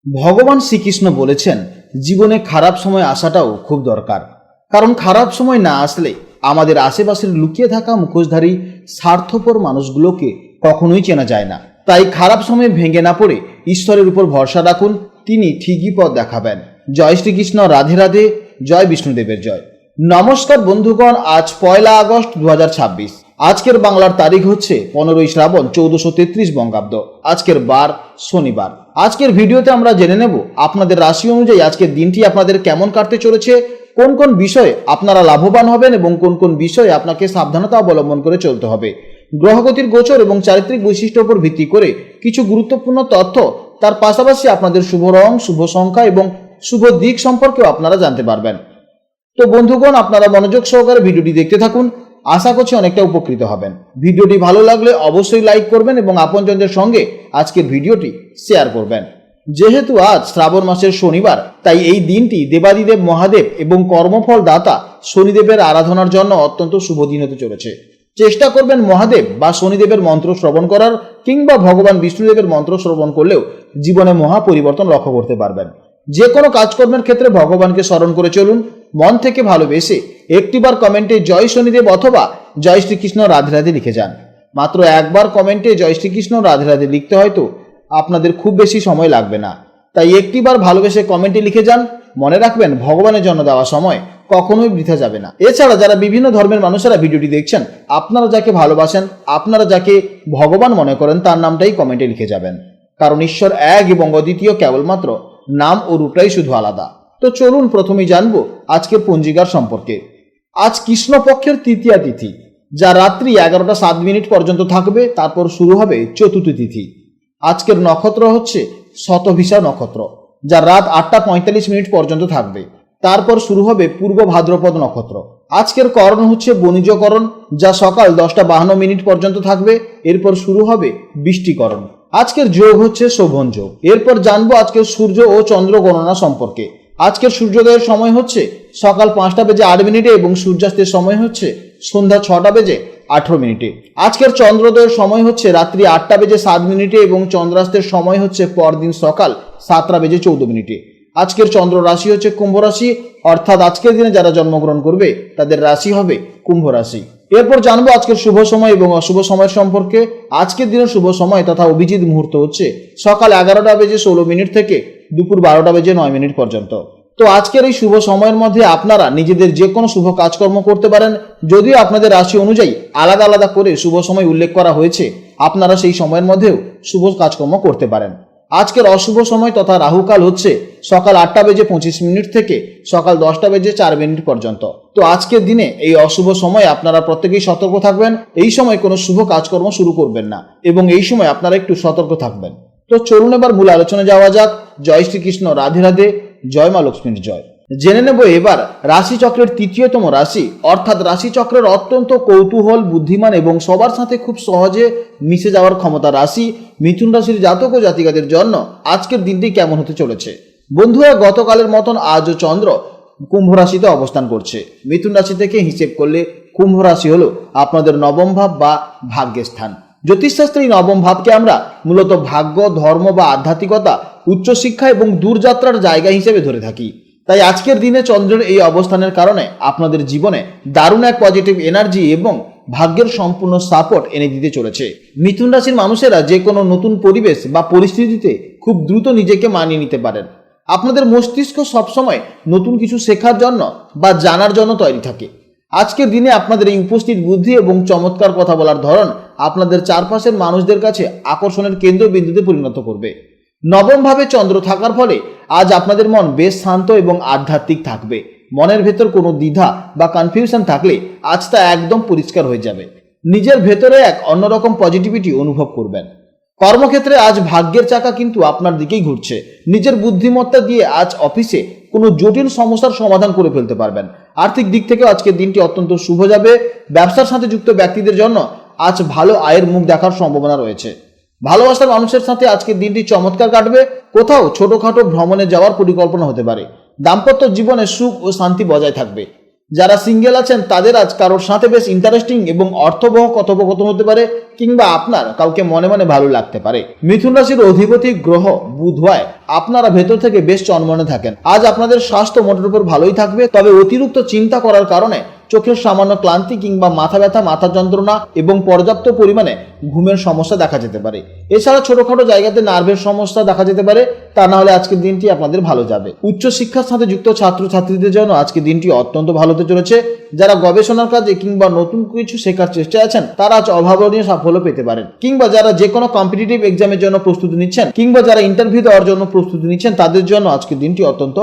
ভগবান শ্রীকৃষ্ণ বলেছেন জীবনে খারাপ সময় আসাটাও খুব দরকার। কারণ খারাপ সময় না আসলে আমাদের আশেপাশের লুকিয়ে থাকা মুখোশধারী স্বার্থপর মানুষগুলোকে কখনোই চেনা যায় না। তাই খারাপ সময়ে ভেঙে না পড়ে ঈশ্বরের উপর ভরসা রাখুন, তিনি ঠিকই পথ দেখাবেন। জয় শ্রীকৃষ্ণ, রাধে রাধে, জয় বিষ্ণুদেবের জয়। নমস্কার বন্ধুগণ, আজ 1 আগস্ট 2026। আজকের বাংলার তারিখ হচ্ছে 15 শ্রাবণ 1433 বঙ্গাব্দ। আজকের বার শনিবার। আজকের ভিডিওতে আমরা জেনে নেব আপনাদের রাশি অনুযায়ী আজকের দিনটি আপনাদের কেমন কাটতে চলেছে, কোন কোন বিষয়ে আপনারা লাভবান হবেন এবং কোন কোন বিষয়ে আপনাকে সাবধানতা অবলম্বন করে চলতে হবে। গ্রহগতির গোচর এবং চারিত্রিক বৈশিষ্ট্যের উপর ভিত্তি করে কিছু গুরুত্বপূর্ণ তথ্য, তার পাশাপাশি আপনাদের শুভ রং, শুভ সংখ্যা এবং শুভ দিক সম্পর্কেও আপনারা জানতে পারবেন। তো বন্ধুগণ, আপনারা মনোযোগ সহকারে ভিডিওটি দেখতে থাকুন, আশা করছি অনেকটা উপকৃত হবেন। ভিডিওটি ভালো লাগলে অবশ্যই লাইক করবেন এবং আপনজনদের সঙ্গে আজকের ভিডিওটি শেয়ার করবেন। যেহেতু আজ শ্রাবণ মাসের শনিবার, তাই এই দিনটি দেবাদিদেব মহাদেব এবং কর্মফল দাতা শনিদেবের আরাধনার জন্য অত্যন্ত শুভ দিন হতে চলেছে। চেষ্টা করবেন মহাদেব বা শনিদেবের মন্ত্র শ্রবণ করার, কিংবা ভগবান বিষ্ণুদেবের মন্ত্র শ্রবণ করলেও জীবনে মহা পরিবর্তন লক্ষ্য করতে পারবেন। যে কোনো কাজকর্মের ক্ষেত্রে ভগবানকে স্মরণ করে চলুন, মন থেকে ভালোবেসে একটিবার কমেন্টে জয় শনিদেব অথবা জয় শ্রীকৃষ্ণ রাধে রাধে লিখে যান। মাত্র একবার কমেন্টে জয় শ্রীকৃষ্ণ রাধে রাধে লিখতে হয়তো আপনাদের খুব বেশি সময় লাগবে না, তাই একটিবার ভালোবেসে কমেন্টে লিখে যান। মনে রাখবেন, ভগবানের জন্য দেওয়া সময় কখনোই বৃথা যাবে না। এছাড়া যারা বিভিন্ন ধর্মের মানুষেরা ভিডিওটি দেখছেন, আপনারা যাকে ভালোবাসেন, আপনারা যাকে ভগবান মনে করেন, তার নামটাই কমেন্টে লিখে যাবেন। কারণ ঈশ্বর এক এবং অদ্বিতীয়, কেবলমাত্র নাম ও রূপটাই শুধু আলাদা। তো চলুন প্রথমেই জানবো আজকের পঞ্জিকার সম্পর্কে। আজ কৃষ্ণপক্ষের তৃতীয়া তিথি, যা রাত্রি 11টা 7 মিনিট পর্যন্ত থাকবে। তারপর শুরু হবে চতুর্থী তিথি। আজকের নক্ষত্র হচ্ছে শতভিষা নক্ষত্র, যা রাত 8টা 45 মিনিট পর্যন্ত থাকবে। তারপর শুরু হবে পূর্ব ভাদ্রপদ নক্ষত্র। আজকের করণ হচ্ছে বণিজকরণ, যা সকাল 10টা 52 মিনিট পর্যন্ত থাকবে। এরপর শুরু হবে বৃষ্টিকরণ। আজকের যোগ হচ্ছে শোভন যোগ। এরপর জানবো আজকের সূর্য ও চন্দ্র গণনা সম্পর্কে। আজকের সূর্যোদয়ের সময় হচ্ছে সকাল 5টা বেজে 8 মিনিটে এবং সূর্যাস্তের সময় হচ্ছে সন্ধ্যা 6টা বেজে 18 মিনিটে। আজকের চন্দ্রোদয়ের সময় হচ্ছে রাত্রি 8টা বেজে 7 মিনিটে এবং চন্দ্রাস্তের সময় হচ্ছে পরদিন সকাল 7টা বেজে 14 মিনিটে। আজকের চন্দ্র রাশি হচ্ছে কুম্ভ রাশি, অর্থাৎ আজকের দিনে যারা জন্মগ্রহণ করবে তাদের রাশি হবে কুম্ভ রাশি। এরপর জানবো আজকের শুভ সময় এবং অশুভ সময়ের সম্পর্কে। আজকের দিনের শুভ সময় তথা অভিজিৎ মুহূর্ত হচ্ছে সকাল 11টা বেজে 16 মিনিট থেকে দুপুর 12টা বেজে 9 মিনিট পর্যন্ত। তো আজকের এই শুভ সময়ের মধ্যে আপনারা নিজেদের যে কোনো শুভ কাজকর্ম করতে পারেন। যদিও আপনাদের রাশি অনুযায়ী আলাদা আলাদা করে শুভ সময় উল্লেখ করা হয়েছে, আপনারা সেই সময়ের মধ্যেও শুভ কাজকর্ম করতে পারেন। আজকের অশুভ সময় তথা রাহুকাল হচ্ছে সকাল 8টা বেজে 25 মিনিট থেকে সকাল 10টা বেজে 4 মিনিট পর্যন্ত। তো আজকের দিনে এই অশুভ সময় আপনারা প্রত্যেকেই সতর্ক থাকবেন। এই সময় কোনো শুভ কাজকর্ম শুরু করবেন না এবং এই সময় আপনারা একটু সতর্ক থাকবেন। তো চলুন এবার মূল আলোচনায় যাওয়া যাক। জয় শ্রীকৃষ্ণ, রাধে রাধে, জয় মা লক্ষ্মীর জয়। জেনে নেব এবার রাশিচক্রের তৃতীয়তম রাশি, অর্থাৎ রাশিচক্রের অত্যন্ত কৌতূহল, বুদ্ধিমান এবং সবার সাথে খুব সহজে মিশে যাওয়ার ক্ষমতা রাশি মিথুন রাশির জাতক ও জাতিকাদের জন্য আজকের দিনটি কেমন হতে চলেছে। বন্ধুরা, গতকালের মতন আজও চন্দ্র কুম্ভ রাশিতে অবস্থান করছে। মিথুন রাশি থেকে হিসেব করলে কুম্ভ রাশি হলো আপনাদের নবম ভাব বা ভাগ্যের স্থান। জ্যোতিষশাস্ত্রে এই নবম ভাবকে আমরা মূলত ভাগ্য, ধর্ম বা আধ্যাত্মিকতা, উচ্চশিক্ষা এবং দূরযাত্রার জায়গা হিসেবে ধরে থাকি। তাই আজকের দিনে চন্দ্রের এই অবস্থানের কারণে আপনাদের জীবনে দারুণ এক পজিটিভ এনার্জি এবং ভাগ্যের সম্পূর্ণ সাপোর্ট এনে দিতে চলেছে। মিথুন রাশির মানুষেরা যে কোনো নতুন পরিবেশ বা পরিস্থিতিতে খুব দ্রুত নিজেকে মানিয়ে নিতে পারেন। আপনাদের মস্তিষ্ক সবসময় নতুন কিছু শেখার জন্য বা জানার জন্য তৈরি থাকে। আজকের দিনে আপনাদের এই উপস্থিত বুদ্ধি এবং চমৎকার কথা বলার ধরন আপনাদের চারপাশের মানুষদের কাছে আকর্ষণের কেন্দ্রবিন্দুতে পরিণত করবে। নবম ভাবে চন্দ্র থাকার ফলে আজ আপনাদের মন বেশ শান্ত এবং আধ্যাত্মিক থাকবে। মনের ভেতর কোনো দ্বিধা বা কনফিউশন থাকলে আজ তা একদম পরিষ্কার হয়ে যাবে। নিজের ভেতরে এক অন্যরকম পজিটিভিটি অনুভব করবেন। কর্মক্ষেত্রে আজ ভাগ্যের চাকা কিন্তু আপনার দিকেই ঘুরছে। নিজের বুদ্ধিমত্তা দিয়ে আজ অফিসে কোনো জটিল সমস্যার সমাধান করে ফেলতে পারবেন। আর্থিক দিক থেকে আজকের দিনটি অত্যন্ত শুভ যাবে। ব্যবসার সাথে যুক্ত ব্যক্তিদের জন্য আজ ভালো আয়ের মুখ দেখার সম্ভাবনা রয়েছে। ভালোবাসার মানুষের সাথে আজকের দিনটি চমৎকার কাটবে। কোথাও ছোটখাটো ভ্রমণে যাওয়ার পরিকল্পনা হতে পারে। দাম্পত্য জীবনে সুখ ও শান্তি বজায় থাকবে। যারা সিঙ্গেল আছেন তাদের আজ কারোর সাথে বেশ ইন্টারেস্টিং এবং অর্থবহ কথোপকথন হতে পারে, কিংবা আপনার কাউকে মনে মনে ভালো লাগতে পারে। মিথুন রাশির অধিপতি গ্রহ বুধ হওয়ায় আপনারা ভেতর থেকে বেশ চনমনে থাকেন। আজ আপনাদের স্বাস্থ্য মোটের উপর ভালোই থাকবে, তবে অতিরিক্ত চিন্তা করার কারণে চোখের সামান্য ক্লান্তি কিংবা মাথা ব্যথা, মাথা যন্ত্রণা এবং পর্যাপ্ত পরিমাণে ঘুমের সমস্যা দেখা যেতে পারে। এছাড়া ছোটখাটো জায়গাতে নার্ভের সমস্যা দেখা যেতে পারে। তা না হলে আজকের দিনটি আপনাদের ভালো যাবে। উচ্চ শিক্ষার সাথে যুক্ত ছাত্রছাত্রীদের জন্য আজকের দিনটি অত্যন্ত ভালো হতে চলেছে। যারা গবেষণার কাজে কিংবা নতুন কিছু শেখার চেষ্টায় আছেন তারা আজ অভাবনীয় সাফল্য পেতে পারেন, কিংবা যারা যে কোনো কম্পিটিটিভ এক্সামের জন্য প্রস্তুতি নিচ্ছেন কিংবা যারা ইন্টারভিউ দেওয়ার জন্য প্রস্তুতি নিচ্ছেন তাদের জন্য আজকের দিনটি অত্যন্ত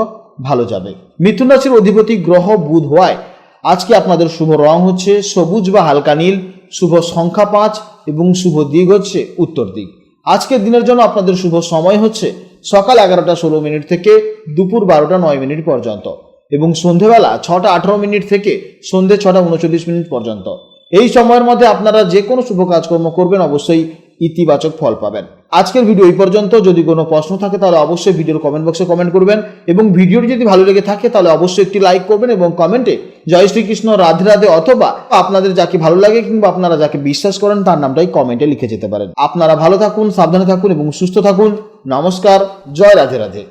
ভালো যাবে। মিথুন রাশির অধিপতি গ্রহ বুধ হওয়ায় আজকে আপনাদের শুভ রং হচ্ছে সবুজ বা হালকা নীল, শুভ সংখ্যা 5 এবং শুভ দিক হচ্ছে উত্তর দিক। আজকের দিনের জন্য আপনাদের শুভ সময় হচ্ছে সকাল 11টা 16 মিনিট থেকে দুপুর 12টা 9 মিনিট পর্যন্ত এবং সন্ধেবেলা 6টা 18 মিনিট থেকে সন্ধে 6টা 39 মিনিট পর্যন্ত। এই সময়ের মধ্যে আপনারা যে কোনো শুভ কাজকর্ম করবেন অবশ্যই ইতিবাচক ফল পাবেন। আজকের ভিডিও এই পর্যন্ত। যদি কোনো প্রশ্ন থাকে তাহলে অবশ্যই ভিডিওর কমেন্ট বক্সে কমেন্ট করবেন এবং ভিডিওটি যদি ভালো লেগে থাকে তাহলে অবশ্যই একটি লাইক করবেন এবং কমেন্টে জয় শ্রীকৃষ্ণ, রাধে রাধে অথবা আপনাদের যাকে ভালো লাগে কিংবা আপনারা যাকে বিশ্বাস করেন তার নামটাই কমেন্টে লিখে যেতে পারেন। আপনারা ভালো থাকুন, সাবধানে থাকুন এবং সুস্থ থাকুন। নমস্কার, জয় রাধে রাধে।